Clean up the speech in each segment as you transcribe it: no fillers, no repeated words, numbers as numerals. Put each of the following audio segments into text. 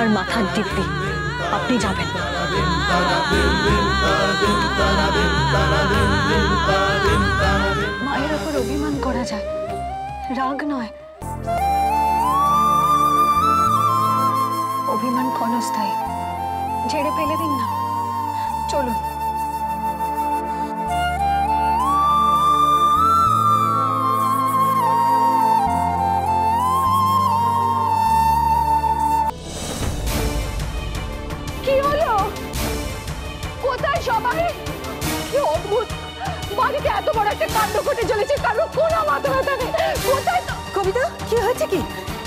আমার মাথার দিব্যি, আপনি যাবেন। মায়ের ওপর অভিমান করা যায়, রাগ নয়। অভিমান ক্ষণস্থায়ী, ঝেড়ে ফেলে দিন না। চলুন। কি হলো? কোথায় সবাই? কি অদ্ভুত, বাড়িতে এত বড় একটা কাণ্ড ঘটে চলেছে, কারোর কোনো মাথা ব্যথা নেই। কোথায় কবিতা, কি হয়েছে? কি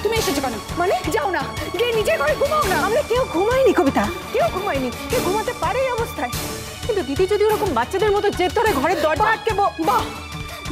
তুমি এসেছো কেন? মানে যাও না, গিয়ে নিজের ঘরে ঘুমাও না। আমরা কেউ ঘুমাইনি কবিতা, কেউ ঘুমাইনি। কেউ ঘুমাতে পারে এই অবস্থায়? কিন্তু দিদি যদি ওরকম বাচ্চাদের মতো জেদ ধরে ঘরের দরজা আটকে বাহ,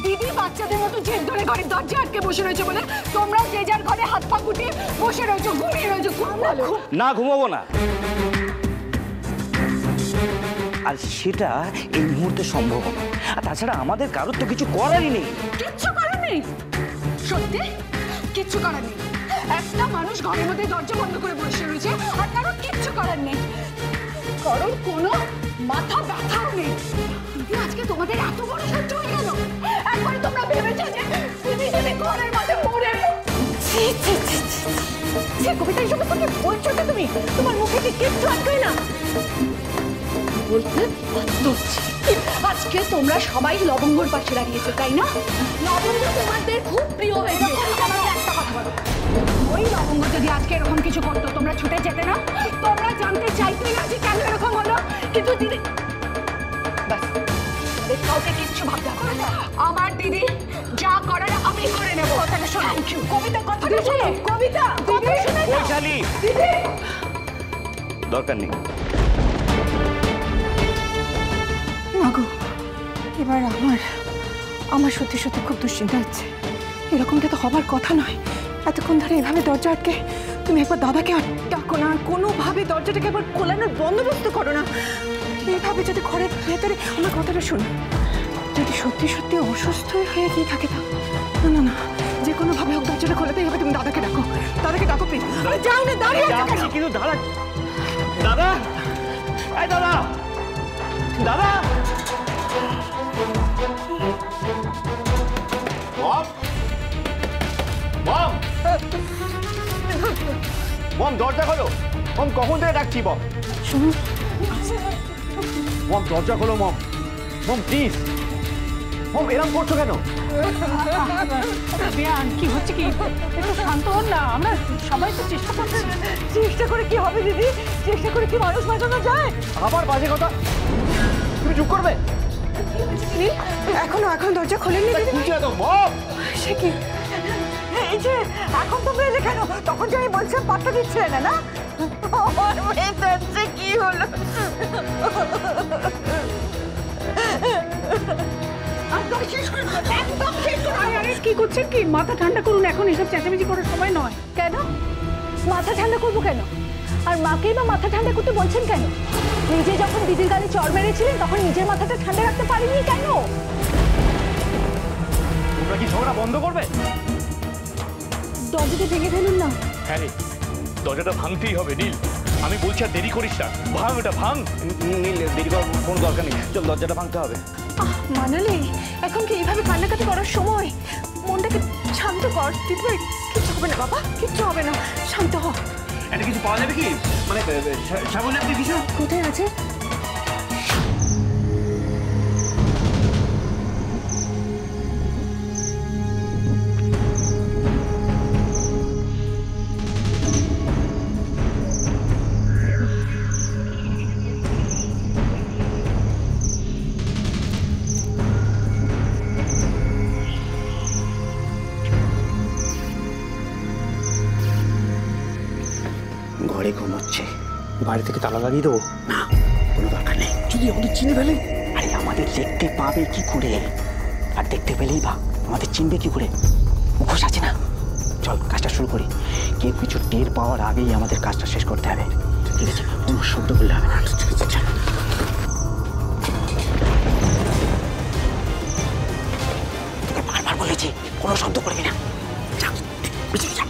দিদি বাচ্চাদের মতো জেদ ধরে ঘরের দরজা আটকে বসে রয়েছে বলে তোমরা যে যার ঘরে হাত পা গুটিয়ে বসে রয়েছো, ঘুমিয়ে রয়েছো। না, ঘুমাবো না। আর সেটা এই মুহূর্তে সম্ভব না। আর তাছাড়া আমাদের কারোর তো কিছু করারই নেই। কিচ্ছু করার নেই? সত্যি কিচ্ছু করার নেই? একটা মানুষ ঘরের মধ্যে দরজা বন্ধ করে বসে রয়েছে আর কারোর কিচ্ছু করার নেই, কারোর কোনো মাথা ব্যথাও নেই। দিদি আজকে তোমাদের এত বড় সহ্য হয়ে গেল? একবারে তোমরা ভেবেছো যে দিদি যদি ঘরের মধ্যে মরে? যে কবিতা এই সমস্ত কি বলছো তুমি? তোমার মুখে কি কিচ্ছু আটকায় না? বলতে আজকে তোমরা সবাই লবঙ্গর পাশে দাঁড়িয়েছো, তাই না? লবঙ্গ তোমাদের খুব প্রিয় হয়েছে। আমাকে একটা কথা বলো, ওই লবঙ্গ যদি আজকে এরকম কিছু করতো তোমরা ছুটে যেতে না? তোমরা জানতে চাইতে না যে কেন এরকম হলো? কিন্তু দিদি ব্যাস, কাউকে কিচ্ছু ভাবতে হবে না। আমার দিদি যা করার আমি করে নেবো। কথাটা শোনো। থ্যাংক ইউ কবিতা, কথাটা শোনো। কবিতা, কথা শুনে যাও। বৈশালী, দিদি দরকার নেই। মাগো, এবার আমার সত্যি সত্যি খুব দুশ্চিন্তা হচ্ছে। এরকমটা তো হবার কথা নয়। এতক্ষণ ধরে এভাবে দরজা আটকে, তুমি একবার দাদাকে ডাকো না, আর কোনোভাবে দরজাটাকে একবার খোলানোর বন্দোবস্ত করো না। এইভাবে যদি ঘরের ভেতরে, আমার কথাটা শোনো, যদি সত্যি সত্যি অসুস্থ হয়ে গিয়ে থাকে তা না না না, যে কোনোভাবে হোক দরজাটা খোলাতেই হবে। তুমি দাদাকে ডাকো, দাদাকে ডাকো প্লিজ। যাও না, দাঁড়িয়ে কিন্তু দাদা, দাদা, এই দাদা, দাদা, মম দরজা খোলো। মম কখন থেকে ডাকছি মম। শুনুন মম দরজা খোলো মম। মম প্লিজ। মম এরকম করছো কেন? বিয়ান, কি হচ্ছে কি? একটু শান্ত হন না। আমরা সবাই তো চেষ্টা করছি। চেষ্টা করে কি হবে দিদি? চেষ্টা করে কি মানুষ বাঁচানো যায়? আবার বাজে কথা। তুমি চুপ করবে? এখন দরজা খোলেননি? খুলছি না তো মম। সে কি? এই যে এখন তোমরা এলে কেন? তখন যে আমি বলছিলাম পাত্তা দিচ্ছিলে না, না? আমার মেয়ে যাচ্ছে, কি হলো? একদম শেষ করে, একদম শেষ করে। আরে কি করছেন কি? মাথা ঠান্ডা করুন, এখন এসব চেঁচামেচি করার সময় নয়। কেন মাথা ঠান্ডা করবো কেন? আর মাকেই বা মাথা ঠান্ডা করতে বলছেন কেন? নিজে যখন দিদির গালে চড় মেরেছিলেন তখন নিজের মাথাটা ঠান্ডা রাখতে পারিনি কেন? তোমরা কি ঝগড়া বন্ধ করবে? দরজাটা ভেঙে ফেলুন না। হ্যাঁ রে, দরজাটা ভাঙতেই হবে নীল। আমি বলছি আর দেরি করিস না, ভাঙ এটা ভাঙ। নীল, দেরি করার কোনো দরকার নেই। চল, দরজাটা ভাঙতে হবে। মানালি, এখন কি এইভাবে কান্নাকাটি করার সময়? মনটাকে শান্ত কর। দিদিভাই, কিচ্ছু হবে না বাবা, কিচ্ছু হবে না, শান্ত হ। এটা কিছু পাওয়া যাবে কি? মানে সাবলের কিছু কোথায় আছে? ঘরে ঘুমোচ্ছে। বাড়ি থেকে তালা লাগিয়ে দেবো? না, কোনো দরকার নেই। যদি আমাদের চিনে ফেলে? আরে আমাদের দেখতে পাবে কি করে? আর দেখতে পেলেই বা আমাদের চিনবে কি করে? মুখোশ আছে না? চল কাজটা শুরু করি। কেউ কিছু টের পাওয়ার আগেই আমাদের কাজটা শেষ করতে হবে। ঠিক আছে, কোনো শব্দ করলে হবে না। ঠিক আছে, চল। তোকে বারবার বলেছি কোনো শব্দ করবি না। যা, পিছনে যা।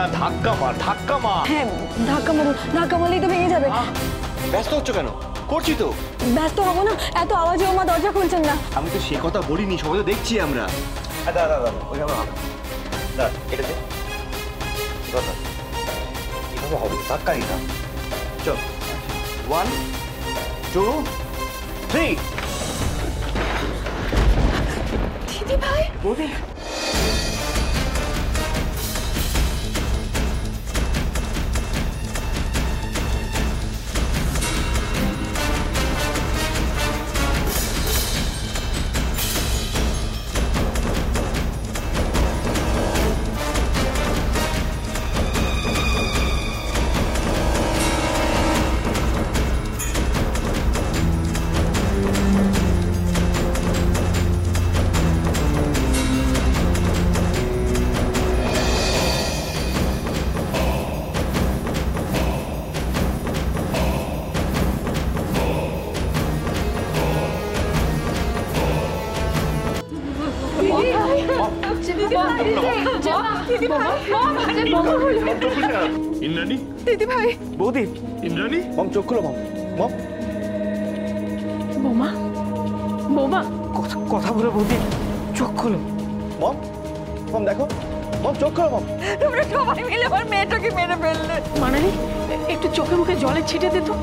না, ধাক্কা মার, ধাক্কা মার। হ্যাঁ ধাক্কা মারলেই তো ভেঙে যাবে। ব্যস্ত হচ্ছ কেন? করছি তো। ব্যস্ত হবো না, এত আওয়াজে মা দরজা খুলছেন না। আমি তো সে কথা বলিনি, সবাই তো দেখছি আমরা। দাদা ওইভাবে হবে না, এটা দে দাদা, এভাবে হবে ধাক্কা দিতাম। চল 1 2 3। দিদি ভাই বৌদি ইন্দ্রাণী, দিদি ভাই বৌদি ইন্দ্রাণী, মম চোখ খুলো মম। মম বৌমা বৌমা কথা বলো বৌদি, চোখ খুলো। মম মম দেখো, মম চোখ খুলো মম। তোমরা সবাই মিলে আমার মেয়েটাকে মেরে ফেললে। মানালি একটু চোখে মুখে জলে ছিটে দে তো।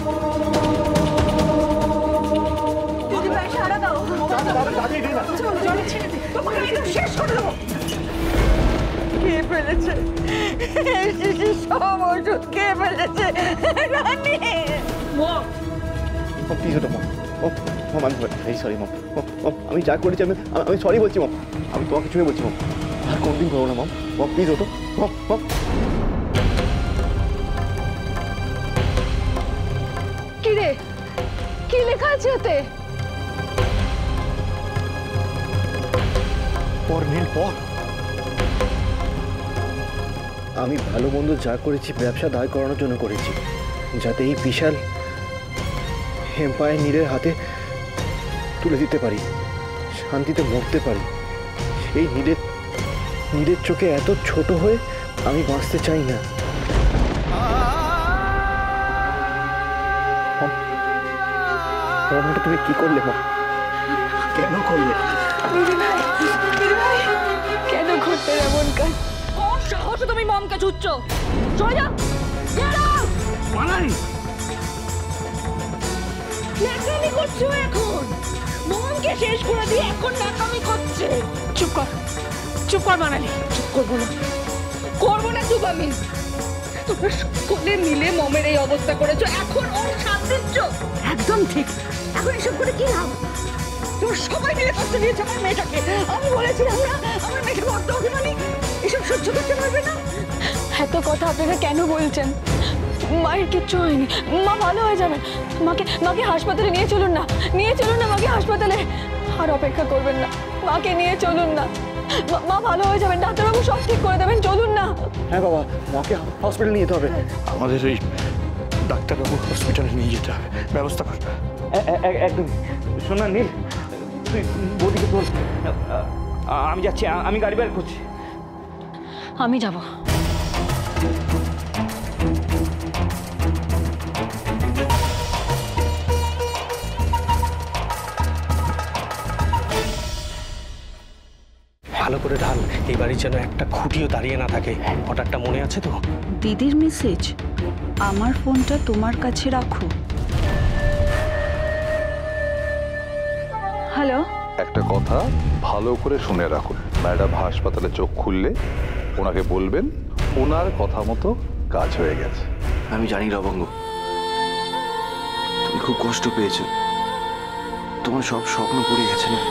দিদি ভাই সারা দাও। জলে ছিটে দে, তোমাকে একদম শেষ করে দেবো। খেয়ে ফেলেছে, শিশির সব ওষুধ খেয়ে ফেলেছে রানী। মম প্লিজ ওটা মম। মম মম আমি ভেরি সরি মম। মম আমি যা করেছি আমি সরি বলছি মম। আমি তোমাকে ছুঁয়ে বলছি মম, আর কোনদিন করবো না মম। মম প্লিজ ওটো মম। মম কি রে, কি লেখা আছে ওতে? পর নীল পর। আমি ভালো মন্দ যা করেছি ব্যবসা দায় করানোর জন্য করেছি, যাতে এই বিশাল এম্পায়ার নীলের হাতে তুলে দিতে পারি, শান্তিতে মরতে পারি। এই নীলের চোখে এত ছোট হয়ে আমি বাঁচতে চাই না। এটা তুমি কি করলে মা? কেন করলে? দিদি ভাই কেন করতে এমন কাজ? কোন সাহসে তুমি মমকে ছুচ্ছ? চলে যাও। মানালি ন্যাকামি করছো এখন, মমকে শেষ করে দিয়ে এখন ন্যাকামি করছে। চুপ কর মানালি, চুপ করবো না, করবো না চুপ আমি। তোমরা সকলে মিলে মমের এই অবস্থা করেছো, এখন ওর সাথ দিচ্ছ। একদম ঠিক, এখন এসব করে কি লাভ? তোমরা সবাই মিলে কষ্ট দিয়েছো আমার মেয়েটাকে। আমি বলেছিলাম না আমার মেয়েটা বড্ড অভিমানী, এসব সহ্য করতে পারবে না। এত কথা আপনারা কেন বলছেন? মায়ের কিচ্ছু হয়নি, মা ভালো হয়ে যাবে। মাকে হাসপাতালে নিয়ে চলুন না মাকে হাসপাতালে। আর অপেক্ষা করবেন না, মাকে নিয়ে চলুন না। মা ভালো হয়ে যাবেন, ডাক্তারবাবু সব ঠিক করে দেবেন, চলুন না। হ্যাঁ বাবা, মাকে হসপিটালে নিয়ে যেতে হবে। আমাদের ওই ডাক্তারবাবু হসপিটালে নিয়ে যেতে হবে, ব্যবস্থা কর। একদম। শোন না নীল, তুই বৌদিকে তোল, আমি যাচ্ছি, আমি গাড়ি বের করছি। আমি যাব। ভালো করে ঢাল, এই বাড়ির যেন একটা খুঁটিও দাঁড়িয়ে না থাকে। হঠাৎটা মনে আছে তো? দিদির মেসেজ, আমার ফোনটা তোমার কাছে রাখো। হ্যালো, একটা কথা ভালো করে শুনে রাখুন, ম্যাডাম হাসপাতালে চোখ খুললে ওনাকে বলবেন ওনার কথা মতো কাজ হয়ে গেছে। আমি জানি লবঙ্গ, তুমি খুব কষ্ট পেয়েছো, তোমার সব স্বপ্ন পড়ে গেছে না।